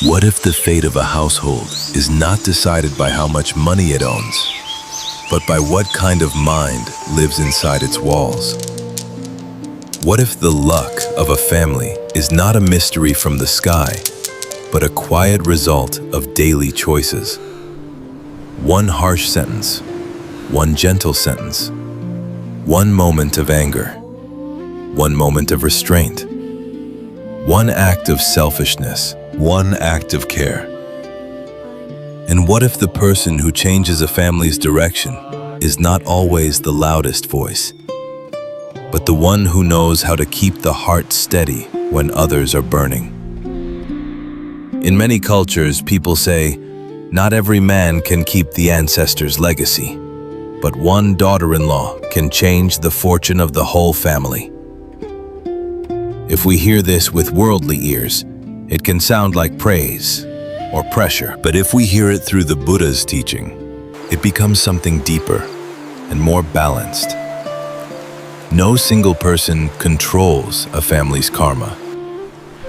What if the fate of a household is not decided by how much money it owns, but by what kind of mind lives inside its walls? What if the luck of a family is not a mystery from the sky, but a quiet result of daily choices? One harsh sentence, one gentle sentence, one moment of anger, one moment of restraint, one act of selfishness, one act of care. And what if the person who changes a family's direction is not always the loudest voice, but the one who knows how to keep the heart steady when others are burning? In many cultures, people say, not every man can keep the ancestors' legacy, but one daughter-in-law can change the fortune of the whole family. If we hear this with worldly ears, it can sound like praise or pressure. But if we hear it through the Buddha's teaching, it becomes something deeper and more balanced. No single person controls a family's karma,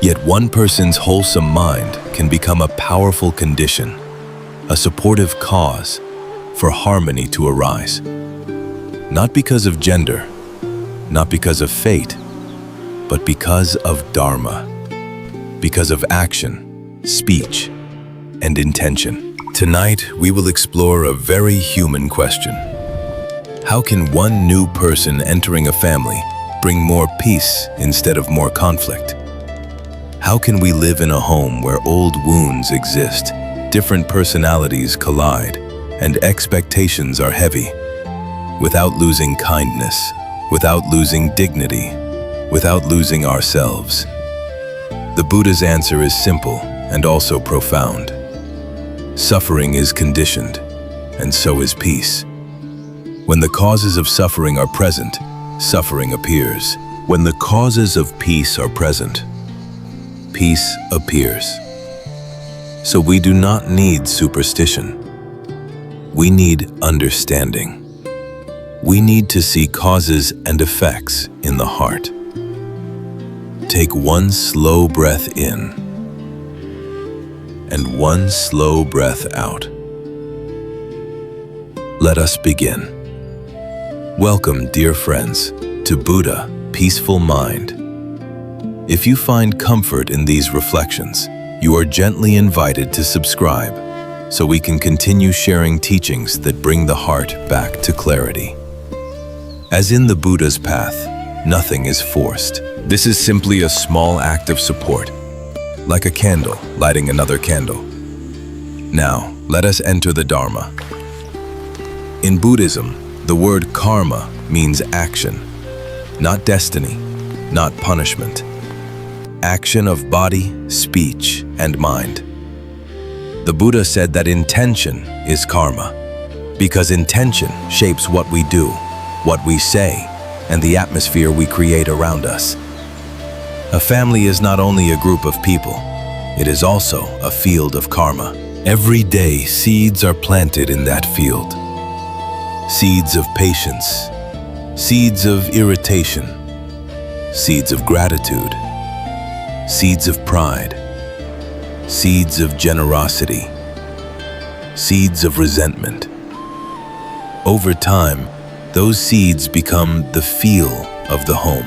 yet one person's wholesome mind can become a powerful condition, a supportive cause for harmony to arise. Not because of gender, not because of fate, but because of dharma, because of action, speech, and intention. Tonight, we will explore a very human question. How can one new person entering a family bring more peace instead of more conflict? How can we live in a home where old wounds exist, different personalities collide, and expectations are heavy, without losing kindness, without losing dignity, without losing ourselves? The Buddha's answer is simple and also profound. Suffering is conditioned, and so is peace. When the causes of suffering are present, suffering appears. When the causes of peace are present, peace appears. So we do not need superstition. We need understanding. We need to see causes and effects in the heart. Take one slow breath in and one slow breath out. Let us begin. Welcome, dear friends, to Buddha, Peaceful Mind. If you find comfort in these reflections, you are gently invited to subscribe so we can continue sharing teachings that bring the heart back to clarity. As in the Buddha's path, nothing is forced. This is simply a small act of support, like a candle lighting another candle. Now, let us enter the Dharma. In Buddhism, the word karma means action, not destiny, not punishment. Action of body, speech, and mind. The Buddha said that intention is karma, because intention shapes what we do, what we say, and the atmosphere we create around us. A family is not only a group of people, it is also a field of karma. Every day, seeds are planted in that field. Seeds of patience, seeds of irritation, seeds of gratitude, seeds of pride, seeds of generosity, seeds of resentment. Over time, those seeds become the feel of the home.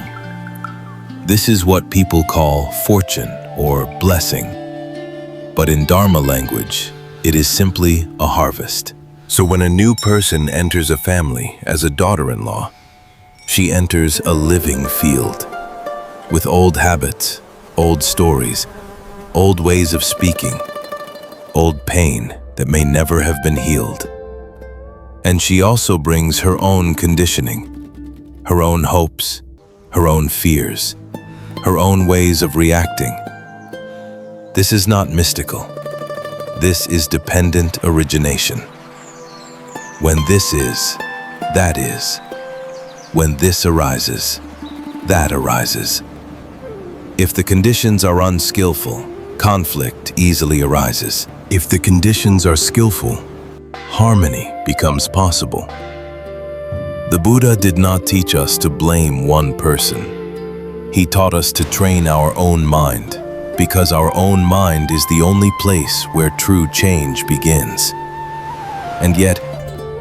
This is what people call fortune or blessing. But in Dharma language, it is simply a harvest. So when a new person enters a family as a daughter-in-law, she enters a living field with old habits, old stories, old ways of speaking, old pain that may never have been healed. And she also brings her own conditioning, her own hopes, her own fears, her own ways of reacting. This is not mystical. This is dependent origination. When this is, that is. When this arises, that arises. If the conditions are unskillful, conflict easily arises. If the conditions are skillful, harmony becomes possible. The Buddha did not teach us to blame one person. He taught us to train our own mind, because our own mind is the only place where true change begins. And yet,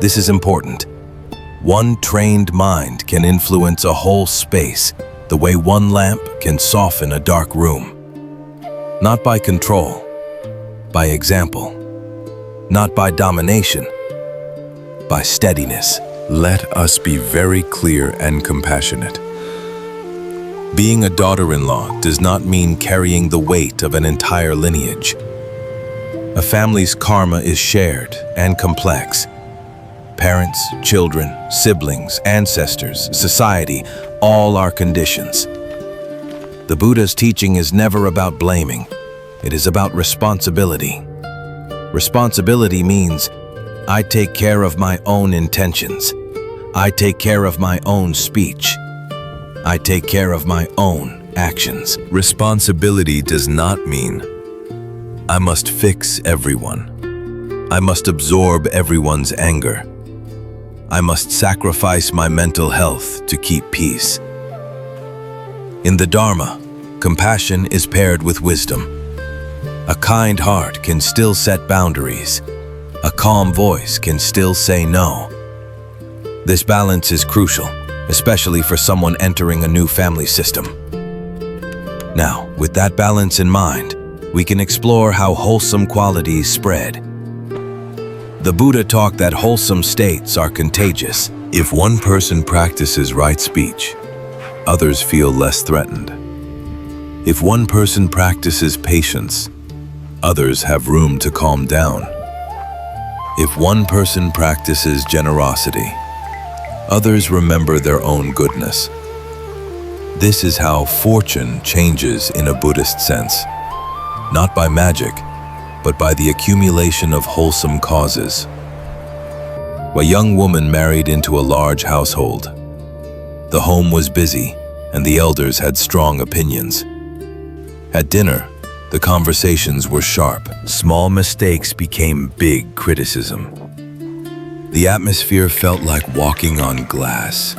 this is important. One trained mind can influence a whole space the way one lamp can soften a dark room. Not by control, by example. Not by domination, by steadiness. Let us be very clear and compassionate. Being a daughter-in-law does not mean carrying the weight of an entire lineage. A family's karma is shared and complex. Parents, children, siblings, ancestors, society, all are conditions. The Buddha's teaching is never about blaming. It is about responsibility. Responsibility means I take care of my own intentions. I take care of my own speech. I take care of my own actions. Responsibility does not mean I must fix everyone. I must absorb everyone's anger. I must sacrifice my mental health to keep peace. In the Dharma, compassion is paired with wisdom. A kind heart can still set boundaries. A calm voice can still say no. This balance is crucial, especially for someone entering a new family system. Now, with that balance in mind, we can explore how wholesome qualities spread. The Buddha taught that wholesome states are contagious. If one person practices right speech, others feel less threatened. If one person practices patience, others have room to calm down. If one person practices generosity, others remember their own goodness. This is how fortune changes in a Buddhist sense, not by magic, but by the accumulation of wholesome causes. A young woman married into a large household. The home was busy, and the elders had strong opinions. At dinner, the conversations were sharp. Small mistakes became big criticism. The atmosphere felt like walking on glass.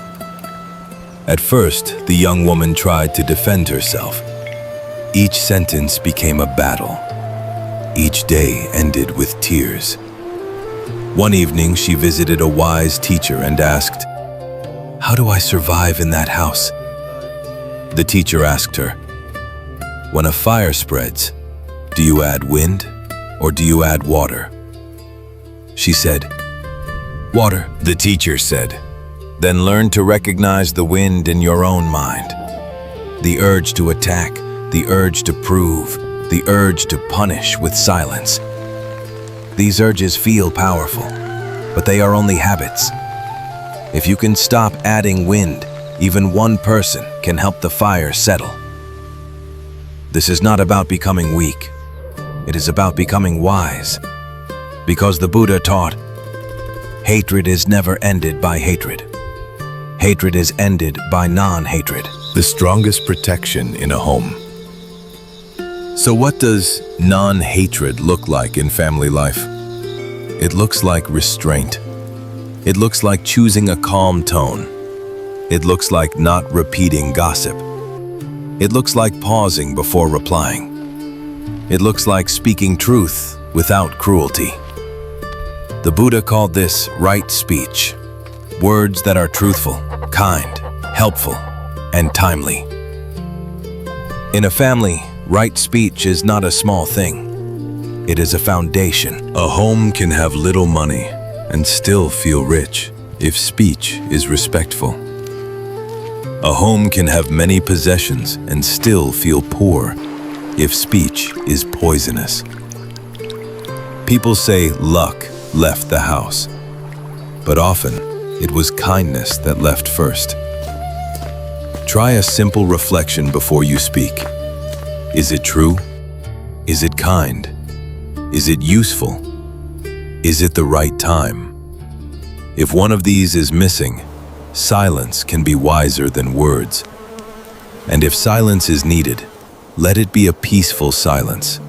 At first, the young woman tried to defend herself. Each sentence became a battle. Each day ended with tears. One evening, she visited a wise teacher and asked, "How do I survive in that house?" The teacher asked her, "When a fire spreads, do you add wind or do you add water?" She said, "Water." The teacher said, "Then learn to recognize the wind in your own mind. The urge to attack, the urge to prove, the urge to punish with silence. These urges feel powerful, but they are only habits. If you can stop adding wind, even one person can help the fire settle." This is not about becoming weak. It is about becoming wise. Because the Buddha taught, hatred is never ended by hatred. Hatred is ended by non-hatred. The strongest protection in a home. So what does non-hatred look like in family life? It looks like restraint. It looks like choosing a calm tone. It looks like not repeating gossip. It looks like pausing before replying. It looks like speaking truth without cruelty. The Buddha called this right speech, words that are truthful, kind, helpful, and timely. In a family, right speech is not a small thing. It is a foundation. A home can have little money and still feel rich if speech is respectful. A home can have many possessions and still feel poor if speech is poisonous. People say luck left the house, but often it was kindness that left first. Try a simple reflection before you speak. Is it true? Is it kind? Is it useful? Is it the right time? If one of these is missing, silence can be wiser than words. And if silence is needed, let it be a peaceful silence,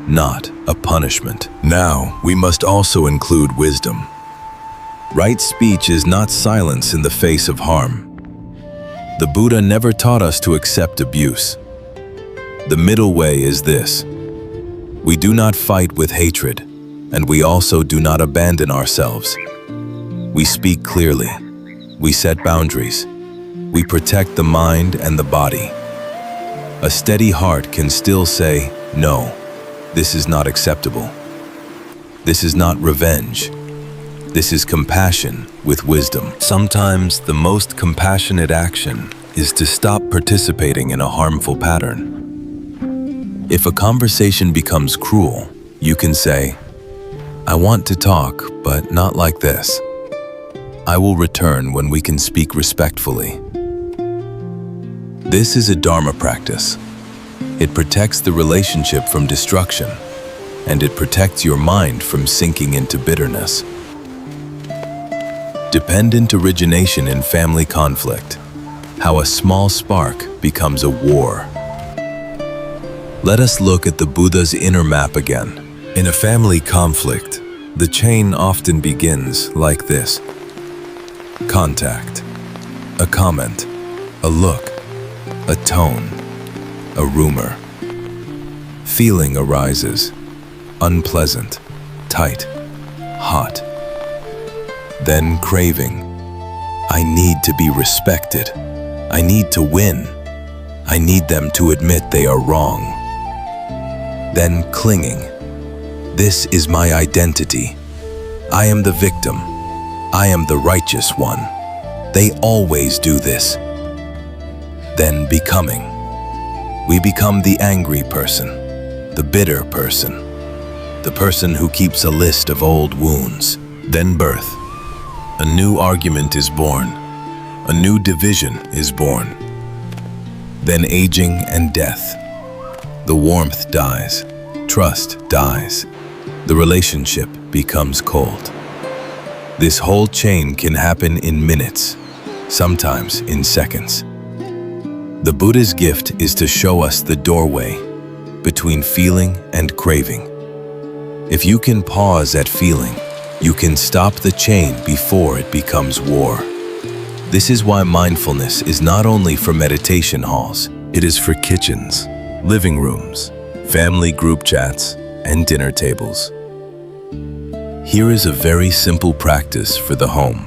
not a punishment. Now, we must also include wisdom. Right speech is not silence in the face of harm. The Buddha never taught us to accept abuse. The middle way is this. We do not fight with hatred, and we also do not abandon ourselves. We speak clearly. We set boundaries. We protect the mind and the body. A steady heart can still say, no, this is not acceptable. This is not revenge. This is compassion with wisdom. Sometimes the most compassionate action is to stop participating in a harmful pattern. If a conversation becomes cruel, you can say, I want to talk, but not like this. I will return when we can speak respectfully. This is a Dharma practice. It protects the relationship from destruction, and it protects your mind from sinking into bitterness. Dependent origination in family conflict. How a small spark becomes a war. Let us look at the Buddha's inner map again. In a family conflict, the chain often begins like this. Contact, a comment, a look, a tone, a rumor. Feeling arises, unpleasant, tight, hot. Then craving. I need to be respected. I need to win. I need them to admit they are wrong. Then clinging. This is my identity. I am the victim. I am the righteous one. They always do this. Then becoming. We become the angry person, the bitter person, the person who keeps a list of old wounds. Then birth. A new argument is born. A new division is born. Then aging and death. The warmth dies. Trust dies. The relationship becomes cold. This whole chain can happen in minutes, sometimes in seconds. The Buddha's gift is to show us the doorway between feeling and craving. If you can pause at feeling, you can stop the chain before it becomes war. This is why mindfulness is not only for meditation halls, it is for kitchens, living rooms, family group chats, and dinner tables. Here is a very simple practice for the home.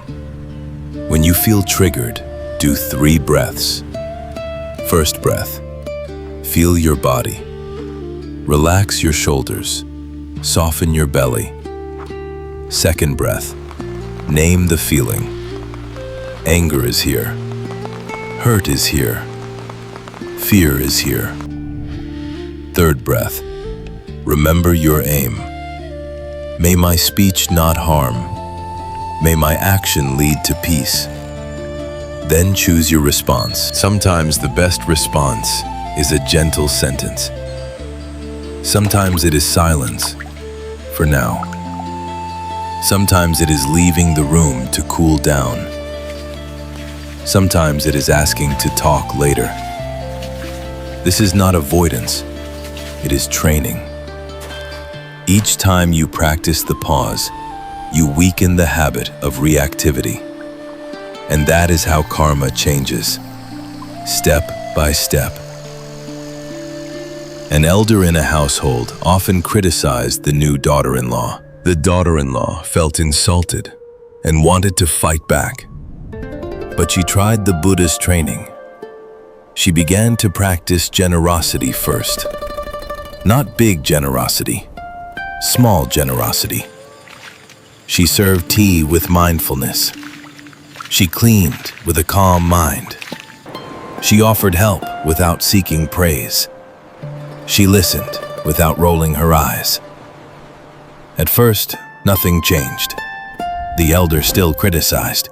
When you feel triggered, do 3 breaths. First breath, feel your body. Relax your shoulders, soften your belly. Second breath, name the feeling. Anger is here. Hurt is here. Fear is here. Third breath, remember your aim. May my speech not harm. May my action lead to peace. Then choose your response. Sometimes the best response is a gentle sentence. Sometimes it is silence, for now. Sometimes it is leaving the room to cool down. Sometimes it is asking to talk later. This is not avoidance, it is training. Each time you practice the pause, you weaken the habit of reactivity. And that is how karma changes, step by step. An elder in a household often criticized the new daughter-in-law. The daughter-in-law felt insulted and wanted to fight back. But she tried the Buddha's training. She began to practice generosity first. Not big generosity, small generosity. She served tea with mindfulness. She cleaned with a calm mind. She offered help without seeking praise. She listened without rolling her eyes. At first, nothing changed. The elder still criticized.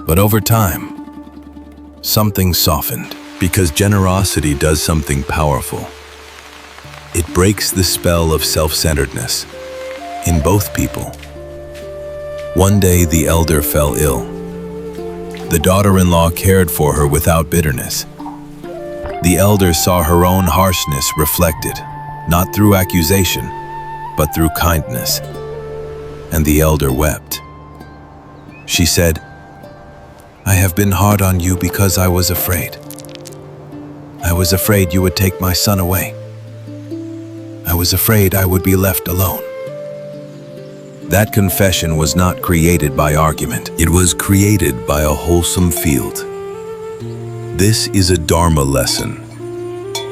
But over time, something softened, because generosity does something powerful. It breaks the spell of self-centeredness in both people. One day, the elder fell ill. The daughter-in-law cared for her without bitterness. The elder saw her own harshness reflected, not through accusation, but through kindness. And the elder wept. She said, "I have been hard on you because I was afraid. I was afraid you would take my son away. I was afraid I would be left alone. That confession was not created by argument. It was created by a wholesome field. This is a Dharma lesson.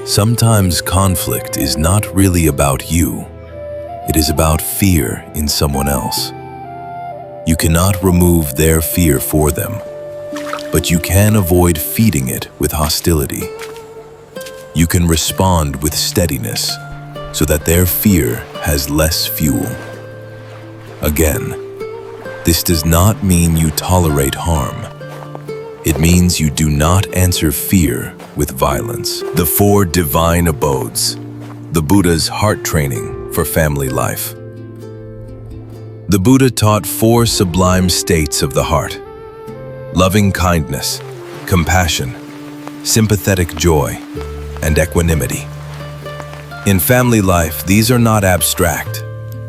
Sometimes conflict is not really about you. It is about fear in someone else. You cannot remove their fear for them, but you can avoid feeding it with hostility. You can respond with steadiness so that their fear has less fuel. Again, this does not mean you tolerate harm. It means you do not answer fear with violence. The 4 divine abodes, the Buddha's heart training for family life. The Buddha taught 4 sublime states of the heart: loving kindness, compassion, sympathetic joy, and equanimity. In family life, these are not abstract.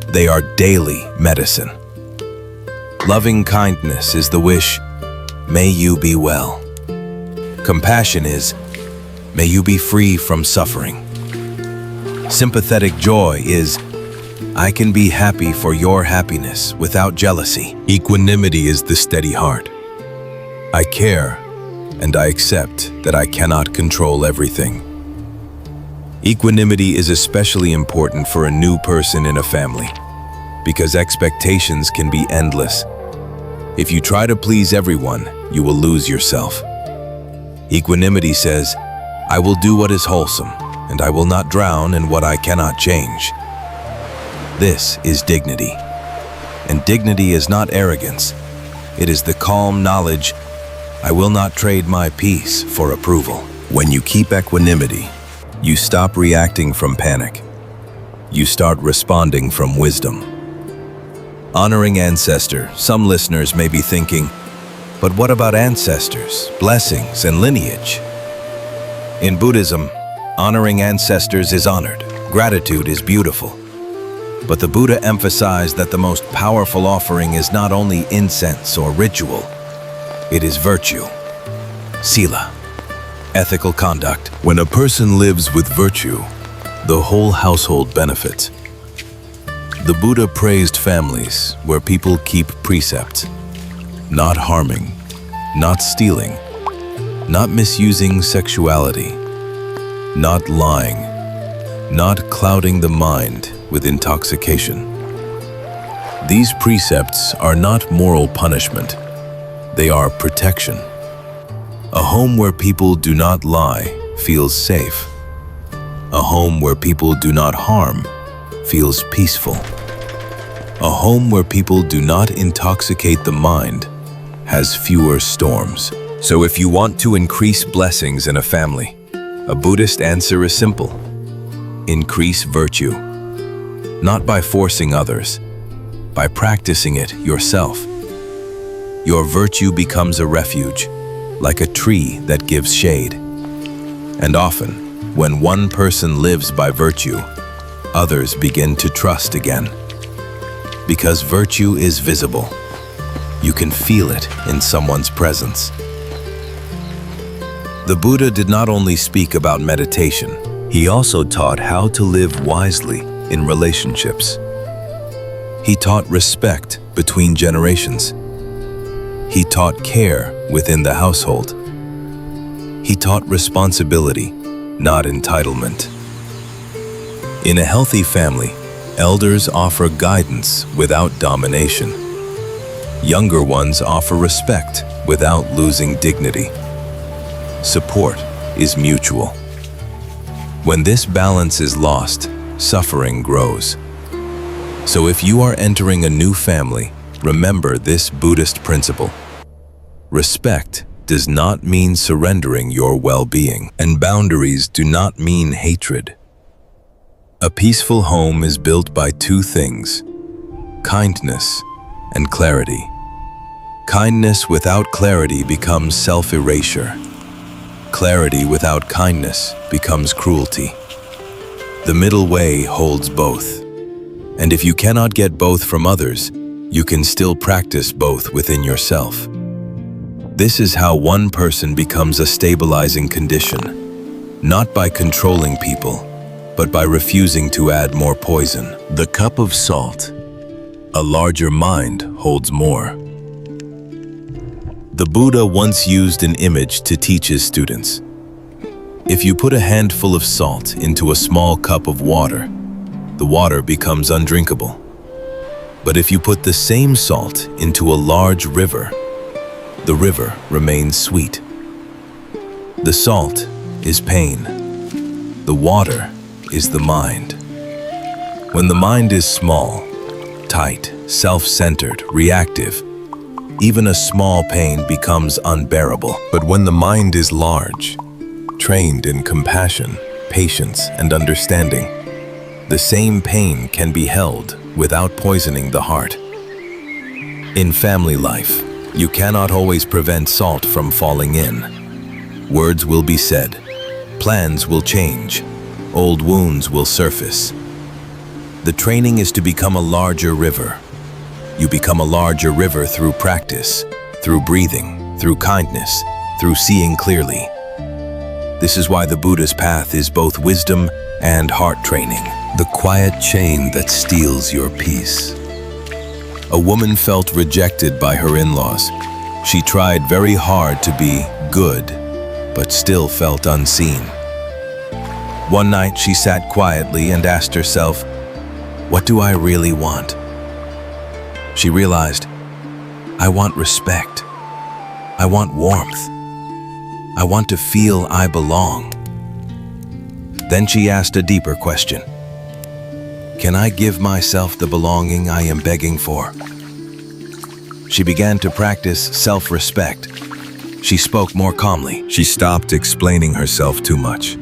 They are daily medicine. Loving kindness is the wish, may you be well. Compassion is, may you be free from suffering. Sympathetic joy is, I can be happy for your happiness without jealousy. Equanimity is the steady heart. I care, and I accept that I cannot control everything. Equanimity is especially important for a new person in a family, because expectations can be endless. If you try to please everyone, you will lose yourself. Equanimity says, I will do what is wholesome, and I will not drown in what I cannot change. This is dignity. And dignity is not arrogance. It is the calm knowledge, I will not trade my peace for approval. When you keep equanimity, you stop reacting from panic. You start responding from wisdom. Honoring ancestors, some listeners may be thinking, but what about ancestors, blessings, and lineage? In Buddhism, honoring ancestors is honored. Gratitude is beautiful. But the Buddha emphasized that the most powerful offering is not only incense or ritual, it is virtue, sila, ethical conduct. When a person lives with virtue, the whole household benefits. The Buddha praised families where people keep precepts, not harming, not stealing, not misusing sexuality, not lying, not clouding the mind with intoxication. These precepts are not moral punishment, they are protection. A home where people do not lie feels safe. A home where people do not harm feels peaceful. A home where people do not intoxicate the mind has fewer storms. So if you want to increase blessings in a family, a Buddhist answer is simple. Increase virtue. Not by forcing others, by practicing it yourself. Your virtue becomes a refuge, like a tree that gives shade. And often, when one person lives by virtue, others begin to trust again. Because virtue is visible. You can feel it in someone's presence. The Buddha did not only speak about meditation, he also taught how to live wisely in relationships. He taught respect between generations. He taught care within the household. He taught responsibility, not entitlement. In a healthy family, elders offer guidance without domination. Younger ones offer respect without losing dignity. Support is mutual. When this balance is lost, suffering grows. So if you are entering a new family, remember this Buddhist principle. Respect does not mean surrendering your well-being, and boundaries do not mean hatred. A peaceful home is built by 2 things: kindness and clarity. Kindness without clarity becomes self-erasure. Clarity without kindness becomes cruelty. The middle way holds both. And if you cannot get both from others, you can still practice both within yourself. This is how one person becomes a stabilizing condition, not by controlling people, but by refusing to add more poison. The cup of salt. A larger mind holds more. The Buddha once used an image to teach his students. If you put a handful of salt into a small cup of water, the water becomes undrinkable. But if you put the same salt into a large river, the river remains sweet. The salt is pain. The water is the mind. When the mind is small, tight, self-centered, reactive, even a small pain becomes unbearable. But when the mind is large, trained in compassion, patience, and understanding, the same pain can be held without poisoning the heart. In family life, you cannot always prevent salt from falling in. Words will be said, plans will change, old wounds will surface. The training is to become a larger river. You become a larger river through practice, through breathing, through kindness, through seeing clearly. This is why the Buddha's path is both wisdom and heart training. The quiet chain that steals your peace. A woman felt rejected by her in-laws. She tried very hard to be good, but still felt unseen. One night she sat quietly and asked herself, "What do I really want?" She realized, I want respect. I want warmth. I want to feel I belong. Then she asked a deeper question. Can I give myself the belonging I am begging for? She began to practice self-respect. She spoke more calmly. She stopped explaining herself too much.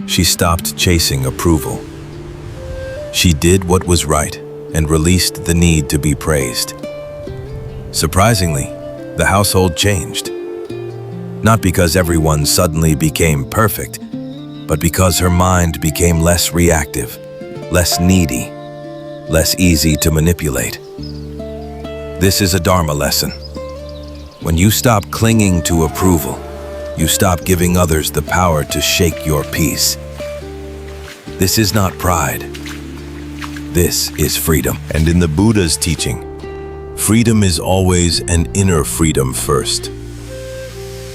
She stopped chasing approval. She did what was right and released the need to be praised. Surprisingly, the household changed. Not because everyone suddenly became perfect, but because her mind became less reactive, less needy, less easy to manipulate. This is a Dharma lesson. When you stop clinging to approval, you stop giving others the power to shake your peace. This is not pride. This is freedom. And in the Buddha's teaching, freedom is always an inner freedom first.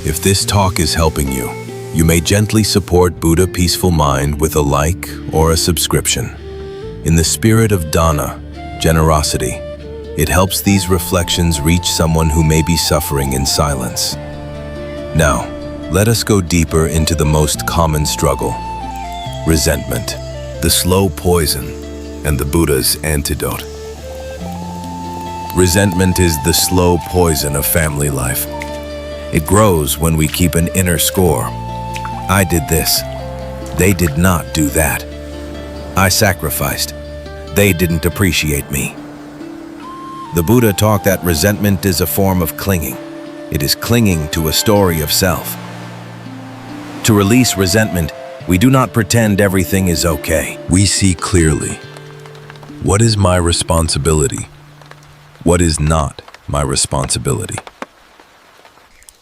If this talk is helping you, you may gently support Buddha Peaceful Mind with a like or a subscription. In the spirit of dana, generosity, it helps these reflections reach someone who may be suffering in silence. Now, let us go deeper into the most common struggle, resentment, the slow poison, and the Buddha's antidote. Resentment is the slow poison of family life. It grows when we keep an inner score. I did this. They did not do that. I sacrificed. They didn't appreciate me. The Buddha taught that resentment is a form of clinging. It is clinging to a story of self. To release resentment, we do not pretend everything is okay. We see clearly. What is my responsibility? What is not my responsibility?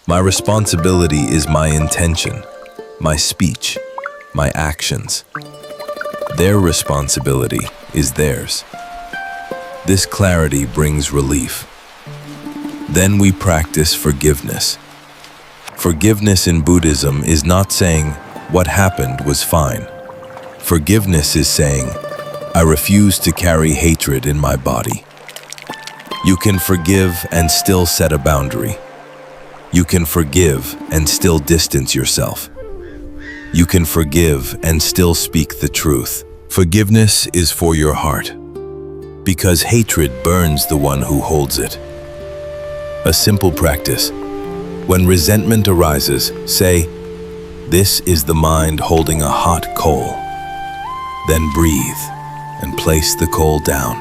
My responsibility is my intention, my speech, my actions. Their responsibility is theirs. This clarity brings relief. Then we practice forgiveness. Forgiveness in Buddhism is not saying, what happened was fine. Forgiveness is saying, I refuse to carry hatred in my body. You can forgive and still set a boundary. You can forgive and still distance yourself. You can forgive and still speak the truth. Forgiveness is for your heart, because hatred burns the one who holds it. A simple practice. When resentment arises, say, this is the mind holding a hot coal. Then breathe and place the coal down.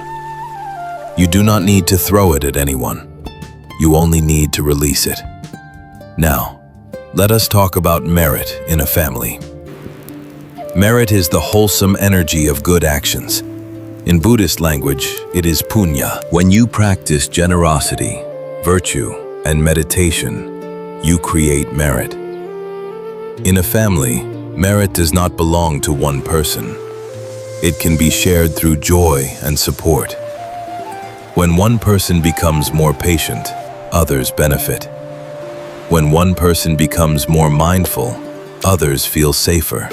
You do not need to throw it at anyone. You only need to release it. Now, let us talk about merit in a family. Merit is the wholesome energy of good actions. In Buddhist language, it is punya. When you practice generosity, virtue, and meditation, you create merit. In a family, Merit does not belong to one person. It can be shared through joy and support. When one person becomes more patient, others benefit. When one person becomes more mindful, others feel safer.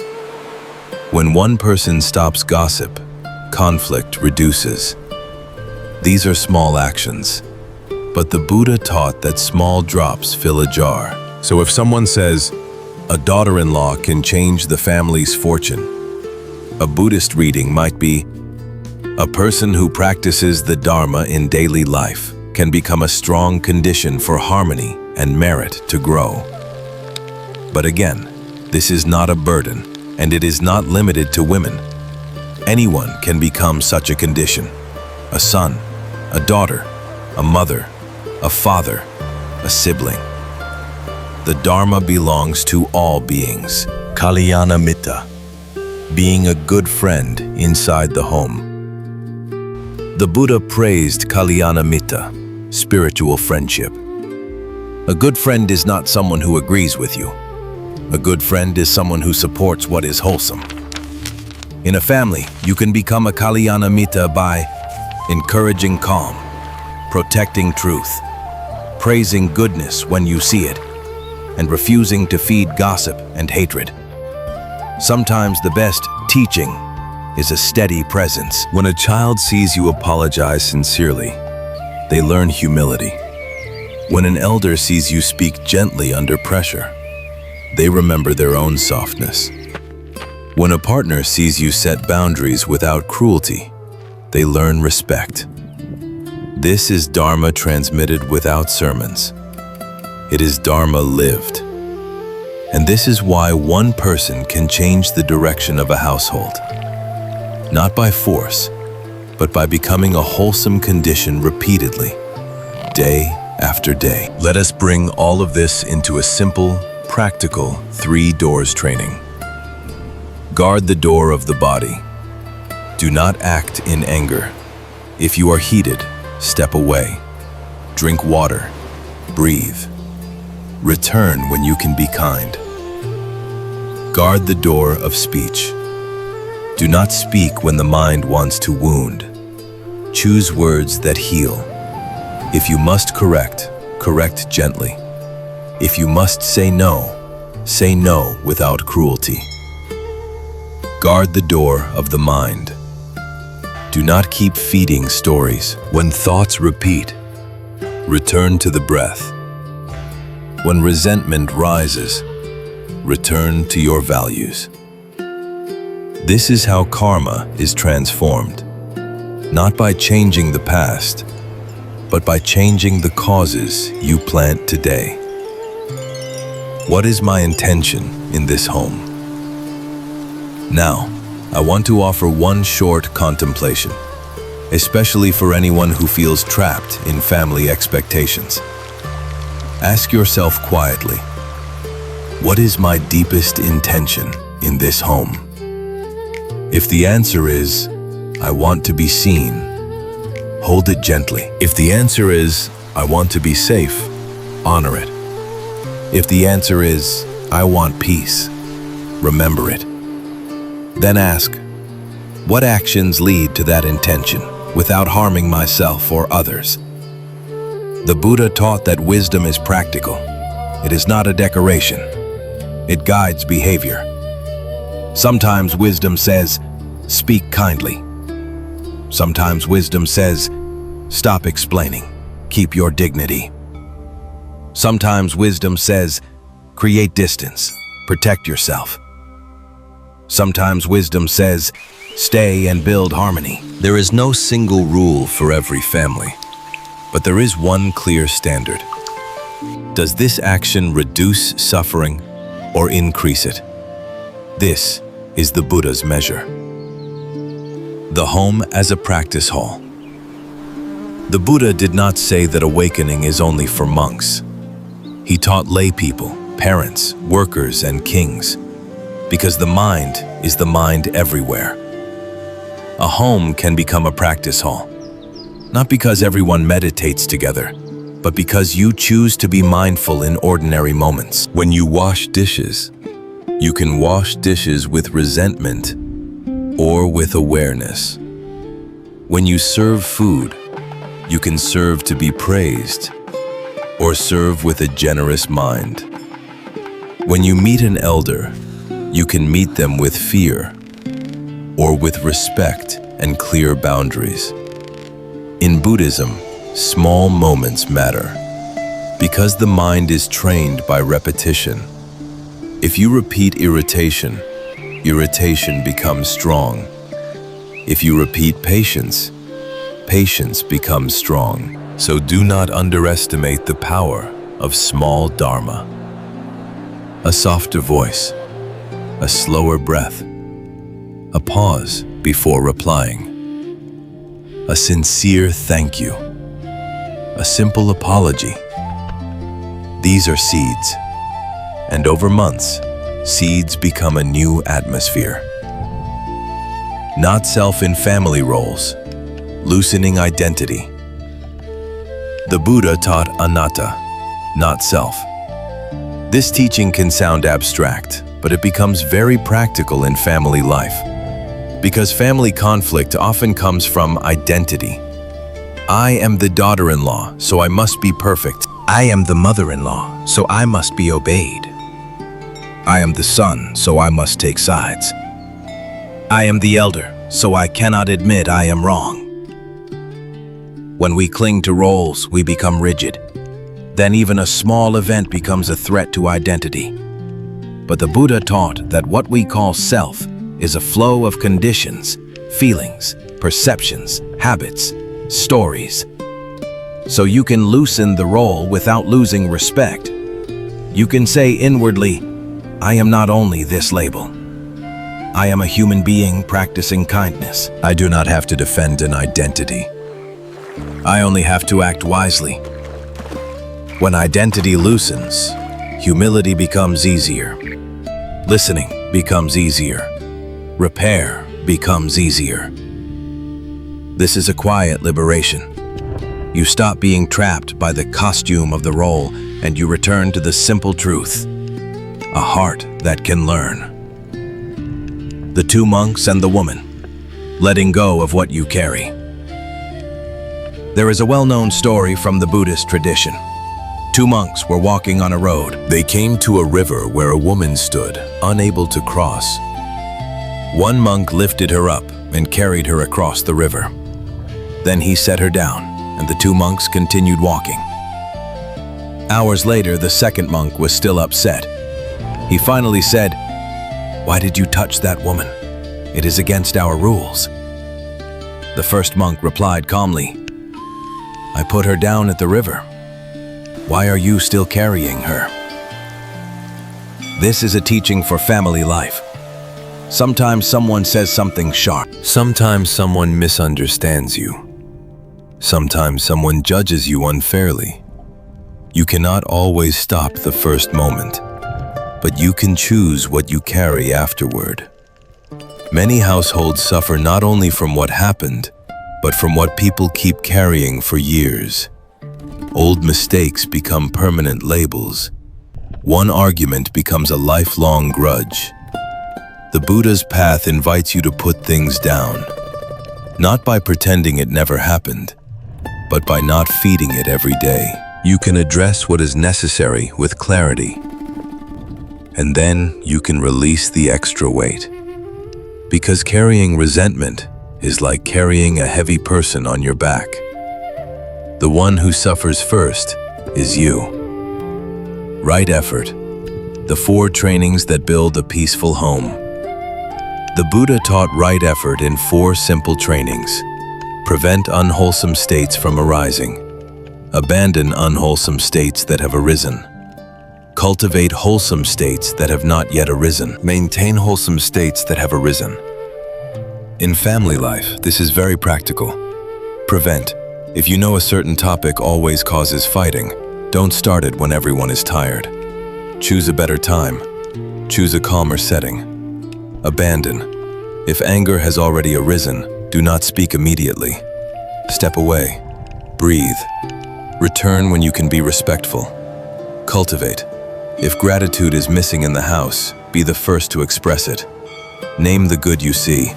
When one person stops gossip, conflict reduces. These are small actions, but the Buddha taught that small drops fill a jar. So if someone says, a daughter-in-law can change the family's fortune, a Buddhist reading might be, a person who practices the Dharma in daily life can become a strong condition for harmony and merit to grow. But again, this is not a burden, and it is not limited to women. Anyone can become such a condition. A son, a daughter, a mother, a father, a sibling. The Dharma belongs to all beings. Kalyana Mitta, being a good friend inside the home. The Buddha praised Kalyana Mitta, spiritual friendship. A good friend is not someone who agrees with you. A good friend is someone who supports what is wholesome. In a family, you can become a Kalyana Mitta by encouraging calm, protecting truth, praising goodness when you see it, and refusing to feed gossip and hatred. Sometimes the best teaching is a steady presence. When a child sees you apologize sincerely, they learn humility. When an elder sees you speak gently under pressure, they remember their own softness. When a partner sees you set boundaries without cruelty, they learn respect. This is Dharma transmitted without sermons. It is Dharma lived. And this is why one person can change the direction of a household. Not by force, but by becoming a wholesome condition repeatedly, day after day. Let us bring all of this into a simple, practical 3 doors training. Guard the door of the body. Do not act in anger. If you are heated, step away. Drink water. Breathe. Return when you can be kind. Guard the door of speech. Do not speak when the mind wants to wound. Choose words that heal. If you must correct, correct gently. If you must say no without cruelty. Guard the door of the mind. Do not keep feeding stories. When thoughts repeat, return to the breath. When resentment rises, return to your values. This is how karma is transformed, not by changing the past, but by changing the causes you plant today. What is my intention in this home? Now, I want to offer one short contemplation, especially for anyone who feels trapped in family expectations. Ask yourself quietly, what is my deepest intention in this home? If the answer is, I want to be seen, hold it gently. If the answer is, I want to be safe, honor it. If the answer is, I want peace, remember it. Then ask, what actions lead to that intention without harming myself or others? The Buddha taught that wisdom is practical. It is not a decoration. It guides behavior. Sometimes wisdom says, speak kindly. Sometimes wisdom says, stop explaining, keep your dignity. Sometimes wisdom says, create distance, protect yourself. Sometimes wisdom says, stay and build harmony. There is no single rule for every family, but there is one clear standard. Does this action reduce suffering or increase it? This is the Buddha's measure. The home as a practice hall. The Buddha did not say that awakening is only for monks. He taught lay people, parents, workers, and kings, because the mind is the mind everywhere. A home can become a practice hall, not because everyone meditates together, but because you choose to be mindful in ordinary moments. When you wash dishes, You can wash dishes with resentment or with awareness. When you serve food, you can serve to be praised or serve with a generous mind. When you meet an elder, you can meet them with fear or with respect and clear boundaries. In Buddhism, small moments matter because the mind is trained by repetition. If you repeat irritation, irritation becomes strong. If you repeat patience, patience becomes strong. So do not underestimate the power of small dharma. A softer voice, a slower breath, a pause before replying, a sincere thank you, a simple apology. These are seeds, and over months, seeds become a new atmosphere. Not self in family roles, loosening identity. The Buddha taught anatta, not self. This teaching can sound abstract, but it becomes very practical in family life. Because family conflict often comes from identity. I am the daughter-in-law, so I must be perfect. I am the mother-in-law, so I must be obeyed. I am the son, so I must take sides. I am the elder, so I cannot admit I am wrong. When we cling to roles, we become rigid. Then even a small event becomes a threat to identity. But the Buddha taught that what we call self is a flow of conditions, feelings, perceptions, habits, stories. So you can loosen the role without losing respect. You can say inwardly, I am not only this label. I am a human being practicing kindness. I do not have to defend an identity. I only have to act wisely. When identity loosens, humility becomes easier. Listening becomes easier. Repair becomes easier. This is a quiet liberation. You stop being trapped by the costume of the role and you return to the simple truth. A heart that can learn. The two monks and the woman, letting go of what you carry. There is a well-known story from the Buddhist tradition. Two monks were walking on a road. They came to a river where a woman stood, unable to cross. One monk lifted her up and carried her across the river. Then he set her down, and the two monks continued walking. Hours later, the second monk was still upset. He finally said, "Why did you touch that woman? It is against our rules." The first monk replied calmly, "I put her down at the river. Why are you still carrying her?" This is a teaching for family life. Sometimes someone says something sharp. Sometimes someone misunderstands you. Sometimes someone judges you unfairly. You cannot always stop the first moment, but you can choose what you carry afterward. Many households suffer not only from what happened, but from what people keep carrying for years. Old mistakes become permanent labels. One argument becomes a lifelong grudge. The Buddha's path invites you to put things down, not by pretending it never happened, but by not feeding it every day. You can address what is necessary with clarity, and then you can release the extra weight. Because carrying resentment is like carrying a heavy person on your back. The one who suffers first is you. Right effort, the 4 trainings that build a peaceful home. The Buddha taught right effort in 4 simple trainings. Prevent unwholesome states from arising. Abandon unwholesome states that have arisen. Cultivate wholesome states that have not yet arisen. Maintain wholesome states that have arisen. In family life, this is very practical. Prevent. If you know a certain topic always causes fighting, don't start it when everyone is tired. Choose a better time. Choose a calmer setting. Abandon. If anger has already arisen, do not speak immediately. Step away. Breathe. Return when you can be respectful. Cultivate. If gratitude is missing in the house, be the first to express it. Name the good you see.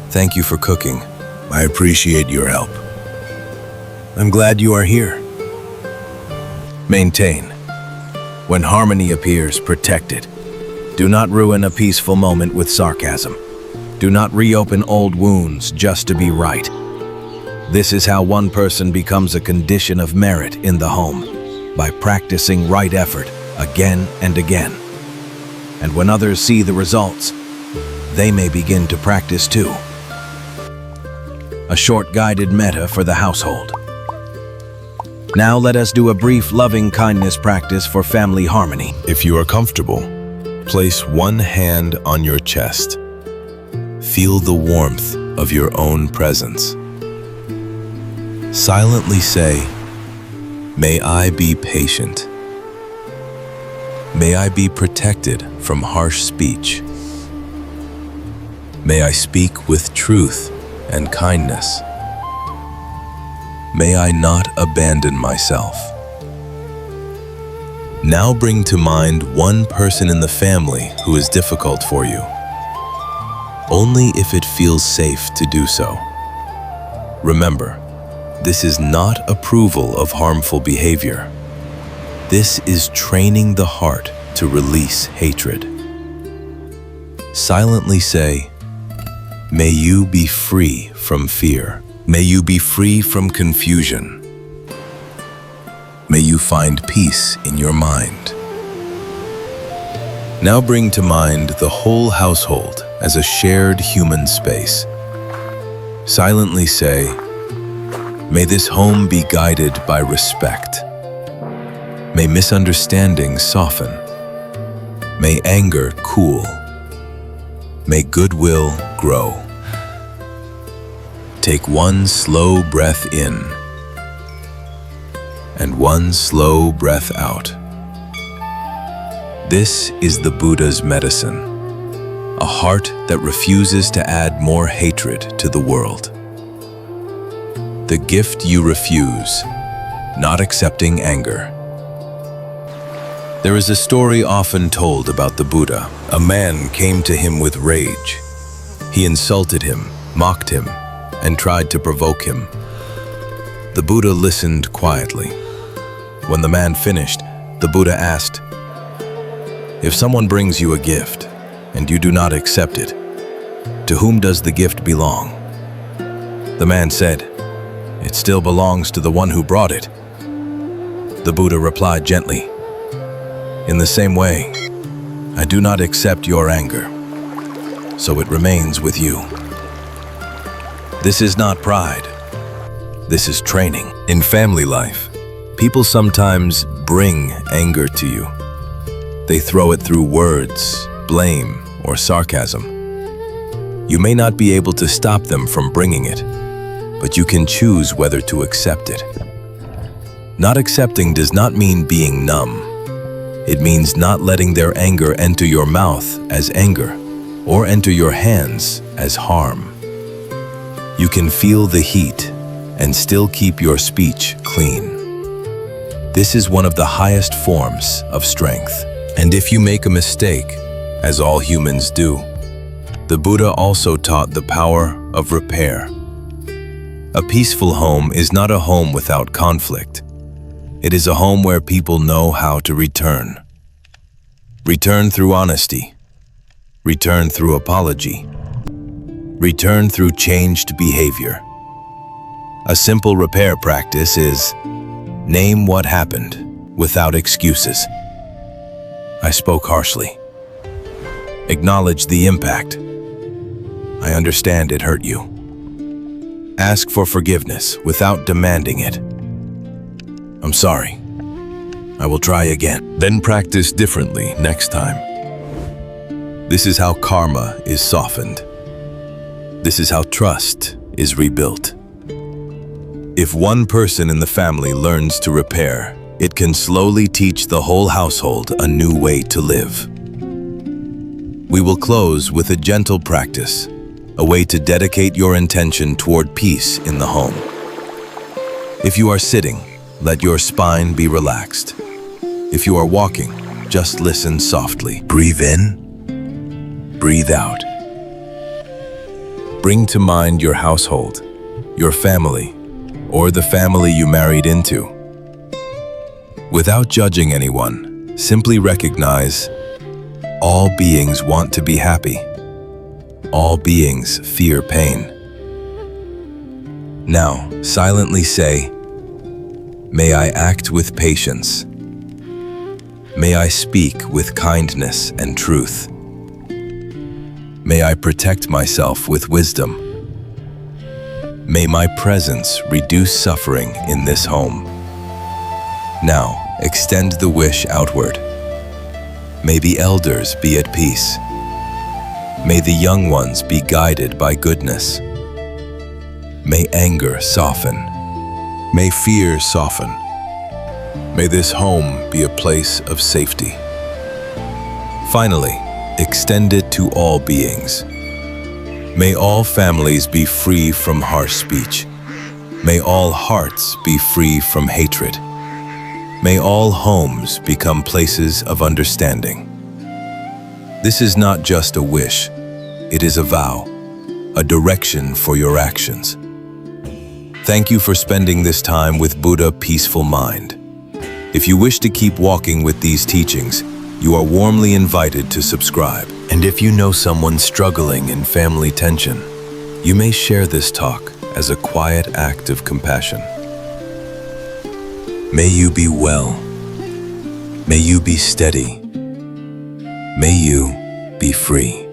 Thank you for cooking. I appreciate your help. I'm glad you are here. Maintain. When harmony appears, protect it. Do not ruin a peaceful moment with sarcasm. Do not reopen old wounds just to be right. This is how one person becomes a condition of merit in the home, by practicing right effort again and again. And when others see the results, they may begin to practice too. A short guided metta for the household. Now let us do a brief loving kindness practice for family harmony. If you are comfortable, place one hand on your chest. Feel the warmth of your own presence. Silently say, "May I be patient. May I be protected from harsh speech. May I speak with truth and kindness. May I not abandon myself." Now bring to mind one person in the family who is difficult for you, only if it feels safe to do so. Remember, this is not approval of harmful behavior. This is training the heart to release hatred. Silently say, "May you be free from fear. May you be free from confusion. May you find peace in your mind." Now bring to mind the whole household as a shared human space. Silently say, "May this home be guided by respect. May misunderstandings soften. May anger cool. May goodwill grow." Take one slow breath in and one slow breath out. This is the Buddha's medicine, a heart that refuses to add more hatred to the world. The gift you refuse, not accepting anger. There is a story often told about the Buddha. A man came to him with rage. He insulted him, mocked him, and tried to provoke him. The Buddha listened quietly. When the man finished, the Buddha asked, "If someone brings you a gift, and you do not accept it, to whom does the gift belong?" The man said, "It still belongs to the one who brought it." The Buddha replied gently, "In the same way, I do not accept your anger, so it remains with you." This is not pride. This is training. In family life, people sometimes bring anger to you. They throw it through words, blame, or sarcasm. You may not be able to stop them from bringing it, but you can choose whether to accept it. Not accepting does not mean being numb. It means not letting their anger enter your mouth as anger, or enter your hands as harm. You can feel the heat and still keep your speech clean. This is one of the highest forms of strength. And if you make a mistake, as all humans do, the Buddha also taught the power of repair. A peaceful home is not a home without conflict. It is a home where people know how to return. Return through honesty. Return through apology. Return through changed behavior. A simple repair practice is, name what happened without excuses. I spoke harshly. Acknowledge the impact. I understand it hurt you. Ask for forgiveness without demanding it. I'm sorry. I will try again. Then practice differently next time. This is how karma is softened. This is how trust is rebuilt. If one person in the family learns to repair, it can slowly teach the whole household a new way to live. We will close with a gentle practice, a way to dedicate your intention toward peace in the home. If you are sitting, let your spine be relaxed. If you are walking, Just listen softly. Breathe in, breathe out. Bring to mind your household, your family, or the family you married into. Without judging anyone, simply recognize all beings want to be happy. All beings fear pain. Now, silently say, "May I act with patience. May I speak with kindness and truth. May I protect myself with wisdom. May my presence reduce suffering in this home." Now, extend the wish outward. May the elders be at peace. May the young ones be guided by goodness. May anger soften. May fear soften. May this home be a place of safety. Finally, extend it to all beings. May all families be free from harsh speech. May all hearts be free from hatred. May all homes become places of understanding. This is not just a wish, it is a vow, a direction for your actions. Thank you for spending this time with Buddha Peaceful Mind. If you wish to keep walking with these teachings, you are warmly invited to subscribe. And if you know someone struggling in family tension, you may share this talk as a quiet act of compassion. May you be well. May you be steady. May you be free.